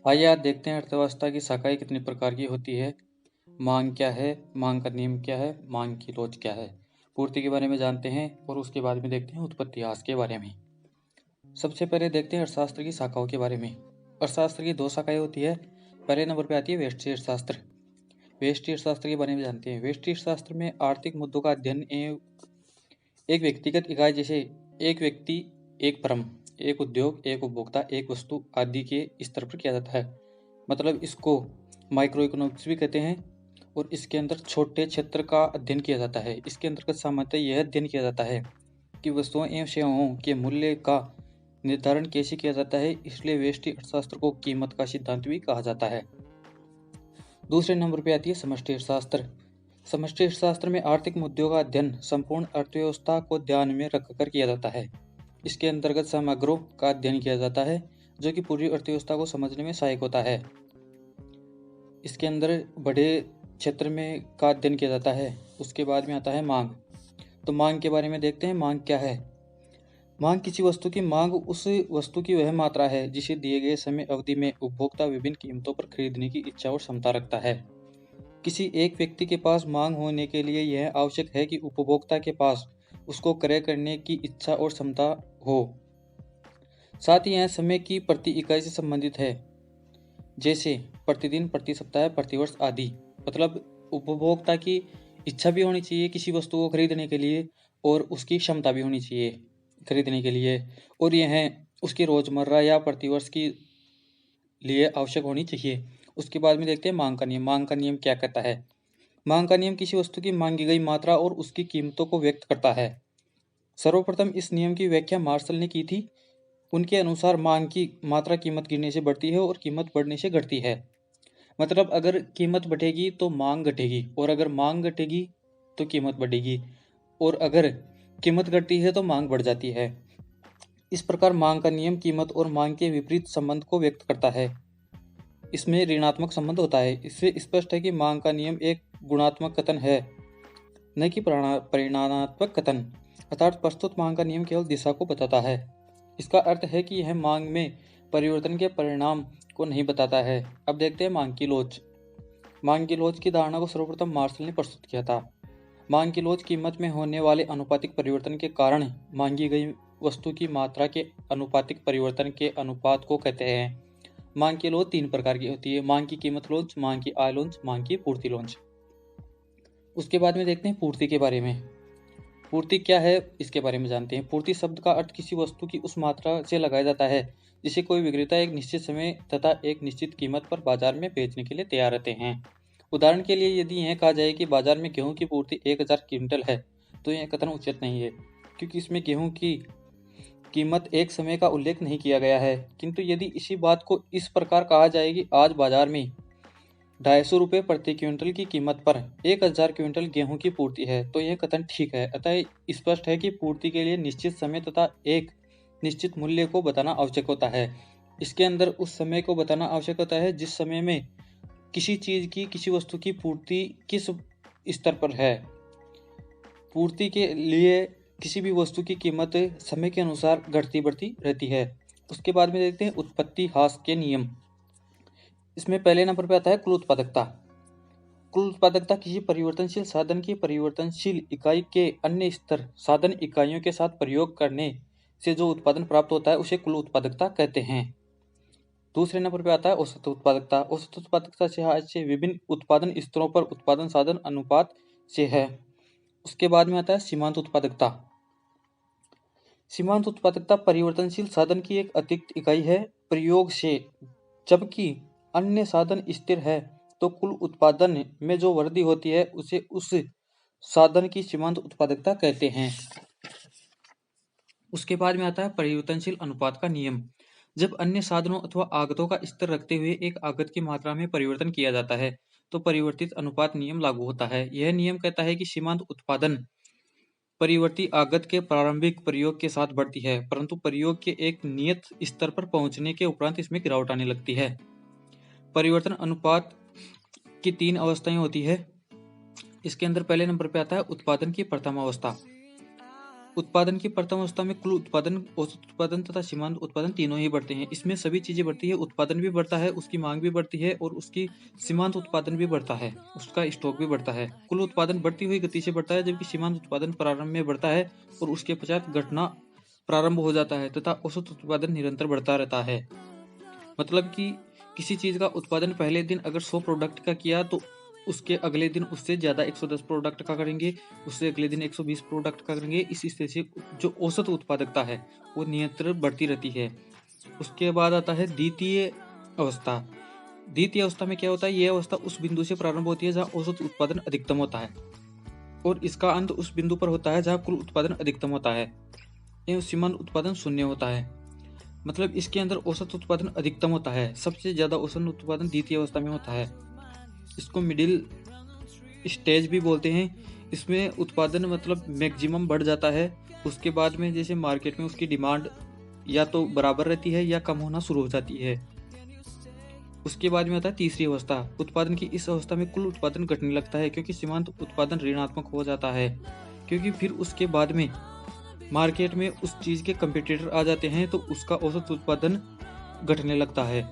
आइए आज देखते हैं अर्थव्यवस्था की शाखाएं कितनी प्रकार की होती है। मांग क्या है, मांग का नियम क्या है, मांग की लोच क्या है, पूर्ति के बारे में जानते हैं और उसके बाद में देखते हैं उत्पत्ति इतिहास के बारे में। सबसे पहले देखते हैं अर्थशास्त्र की शाखाओं के बारे में। अर्थशास्त्र की दो शाखाएं होती है। पहले नंबर पे आती है व्यष्टि अर्थशास्त्र। व्यष्टि अर्थशास्त्र के बारे में जानते हैं। व्यष्टि अर्थशास्त्र में आर्थिक मुद्दों का अध्ययन एवं एक व्यक्तिगत इकाई जैसे एक व्यक्ति, एक फर्म, एक उद्योग, एक उपभोक्ता, एक वस्तु आदि के स्तर पर किया जाता है। मतलब इसको माइक्रो इकोनॉमिक्स भी कहते हैं और इसके अंदर छोटे क्षेत्र का अध्ययन किया जाता है। इसके अंतर्गत सामान्यतः यह अध्ययन किया जाता है कि वस्तुओं एवं सेवाओं के मूल्य का निर्धारण कैसे किया जाता है, इसलिए व्यष्टि अर्थशास्त्र को कीमत का सिद्धांत भी कहा जाता है। दूसरे नंबर पर आती है समष्टि अर्थशास्त्र। समष्टि अर्थशास्त्र में आर्थिक मुद्दों का अध्ययन संपूर्ण अर्थव्यवस्था को ध्यान में रखकर किया जाता है। इसके अंतर्गत समग्रों का अध्ययन किया जाता है जो कि पूरी अर्थव्यवस्था को समझने में सहायक होता है। इसके अंदर बड़े क्षेत्र में का अध्ययन किया जाता है। उसके बाद में आता है मांग। तो मांग के बारे में देखते हैं। मांग क्या है? मांग किसी वस्तु की मांग उस वस्तु की वह मात्रा है जिसे दिए गए समय अवधि में उपभोक्ता विभिन्न कीमतों पर खरीदने की इच्छा और क्षमता रखता है। किसी एक व्यक्ति के पास मांग होने के लिए यह आवश्यक है कि उपभोक्ता के पास उसको क्रय करने की इच्छा और क्षमता हो। साथ ही यह समय की प्रति इकाई से संबंधित है, जैसे प्रतिदिन, प्रति सप्ताह, प्रतिवर्ष आदि। मतलब उपभोक्ता की इच्छा भी होनी चाहिए किसी वस्तु को खरीदने के लिए और उसकी क्षमता भी होनी चाहिए खरीदने के लिए, और यह उसकी रोजमर्रा या प्रतिवर्ष की लिए आवश्यक होनी चाहिए। उसके बाद में देखते हैं मांग का नियम। मांग का नियम क्या कहता है? मांग का नियम किसी वस्तु की मांगी गई मात्रा और उसकी कीमतों को व्यक्त करता है। सर्वप्रथम इस नियम की व्याख्या मार्शल ने की थी। उनके अनुसार मांग की मात्रा कीमत गिरने से बढ़ती है और कीमत बढ़ने से घटती है। मतलब अगर कीमत बढ़ेगी तो मांग घटेगी और अगर मांग घटेगी तो कीमत बढ़ेगी और अगर कीमत घटती है तो मांग बढ़ जाती है। इस प्रकार मांग का नियम कीमत और मांग के विपरीत संबंध को व्यक्त करता है। इसमें ऋणात्मक संबंध होता है। इससे स्पष्ट है कि मांग का नियम एक गुणात्मक कथन है, न कि परिमाणात्मक कथन। अर्थात प्रस्तुत मांग का नियम केवल दिशा को बताता है। इसका अर्थ है कि यह मांग में परिवर्तन के परिणाम को नहीं बताता है। अब देखते हैं मांग की लोच। मांग की लोच की धारणा को सर्वप्रथम मार्शल ने प्रस्तुत किया था। मांग की लोच कीमत में होने वाले अनुपातिक परिवर्तन के कारण मांगी गई वस्तु की मात्रा के अनुपातिक परिवर्तन के अनुपात को कहते हैं। मांग की लोच तीन प्रकार की होती है: मांग की कीमत लोच, मांग की आय लोच, मांग की पूर्ति लोच। उसके बाद में देखते हैं पूर्ति के बारे में। पूर्ति क्या है इसके बारे में जानते हैं। पूर्ति शब्द का अर्थ किसी वस्तु की उस मात्रा से लगाया जाता है जिसे कोई विक्रेता एक निश्चित समय तथा एक निश्चित कीमत पर बाजार में बेचने के लिए तैयार रहते हैं। उदाहरण के लिए यदि यह कहा जाए कि बाजार में गेहूं की पूर्ति 1000 क्विंटल है तो यह कथन उचित नहीं है, क्योंकि इसमें गेहूं की कीमत एक समय का उल्लेख नहीं किया गया है। किंतु यदि इसी बात को इस प्रकार कहा जाए कि आज बाजार में 250 रुपये प्रति क्विंटल की कीमत पर 1000 क्विंटल गेहूं की पूर्ति है, तो यह कथन ठीक है। अतः स्पष्ट है कि पूर्ति के लिए निश्चित समय तथा एक निश्चित मूल्य को बताना आवश्यक होता है। इसके अंदर उस समय को बताना आवश्यक होता है जिस समय में किसी चीज की, किसी वस्तु की पूर्ति किस स्तर पर है। पूर्ति के लिए किसी भी वस्तु की कीमत समय के अनुसार घटती बढ़ती रहती है। उसके बाद में देखते हैं उत्पत्ति ह्रास के नियम। इसमें पहले नंबर पर आता है कुल उत्पादकता। कुल उत्पादकता किसी परिवर्तनशील साधन की परिवर्तनशील इकाई के अन्य स्तर साधन इकाइयों के साथ प्रयोग करने से जो उत्पादन प्राप्त होता है उसे कुल उत्पादकता कहते हैं। दूसरे नंबर पर आता है औसत उत्पादकता। औसत उत्पादकता से विभिन्न उत्पादन स्तरों पर उत्पादन साधन अनुपात से है। उसके बाद में आता है सीमांत उत्पादकता। सीमांत उत्पादकता परिवर्तनशील साधन की एक अतिरिक्त इकाई है प्रयोग से, जबकि अन्य साधन स्थिर है तो कुल उत्पादन में जो वृद्धि होती है उसे उस साधन की सीमांत उत्पादकता कहते हैं। उसके बाद में आता है परिवर्तनशील अनुपात का नियम। जब अन्य साधनों अथवा आगतों का स्तर रखते हुए एक आगत की मात्रा में परिवर्तन किया जाता है तो परिवर्तित अनुपात नियम लागू होता है। यह नियम कहता है कि सीमांत उत्पादन परिवर्ती आगत के प्रारंभिक प्रयोग के साथ बढ़ती है, परंतु प्रयोग के एक नियत स्तर पर पहुंचने के उपरांत इसमें गिरावट आने लगती है। परिवर्तन अनुपात की तीन अवस्थाएं होती है। इसके अंदर पहले नंबर पे आता है उत्पादन की प्रथम अवस्था। उत्पादन की प्रथम अवस्था में कुल उत्पादन, औसत उत्पादन तथा सीमांत उत्पादन तीनों ही बढ़ते हैं। इसमें सभी चीजें बढ़ती है, उत्पादन भी बढ़ता है, उसकी मांग भी बढ़ती है और उसकी सीमांत उत्पादन भी बढ़ता है, उसका स्टॉक भी बढ़ता है। कुल उत्पादन बढ़ती हुई गति से बढ़ता है, जबकि सीमांत उत्पादन प्रारंभ में बढ़ता है और उसके पश्चात घटना प्रारंभ हो जाता है तथा औसत उत्पादन निरंतर बढ़ता रहता है। मतलब कि किसी चीज का उत्पादन पहले दिन अगर 100 प्रोडक्ट का किया तो उसके अगले दिन उससे ज्यादा 110 प्रोडक्ट का करेंगे, उससे अगले दिन 120 प्रोडक्ट का करेंगे। इस तरह से जो औसत उत्पादकता है वो निरंतर बढ़ती रहती है। उसके बाद आता है द्वितीय अवस्था। द्वितीय अवस्था में क्या होता है, यह अवस्था उस बिंदु से प्रारंभ होती है जहाँ औसत उत्पादन अधिकतम होता है और इसका अंत उस बिंदु पर होता है जहाँ कुल उत्पादन अधिकतम होता है एवं सीमांत उत्पादन शून्य होता है। मतलब इसके अंदर औसत उत्पादन अधिकतम होता है, सबसे ज्यादा औसत उत्पादन द्वितीय अवस्था में होता है। इसको मिडिल स्टेज भी बोलते हैं। इसमें उत्पादन मतलब मैक्सिमम बढ़ जाता है, उसके बाद में जैसे मार्केट में उसकी डिमांड या तो बराबर रहती है या कम होना शुरू हो जाती है। उसके बाद में आता है तीसरी अवस्था। उत्पादन की इस अवस्था में कुल उत्पादन घटने लगता है क्योंकि सीमांत उत्पादन ऋणात्मक हो जाता है, क्योंकि फिर उसके बाद में मार्केट में उस चीज के कंपटीटर आ जाते हैं तो उसका औसत उत्पादन घटने लगता है।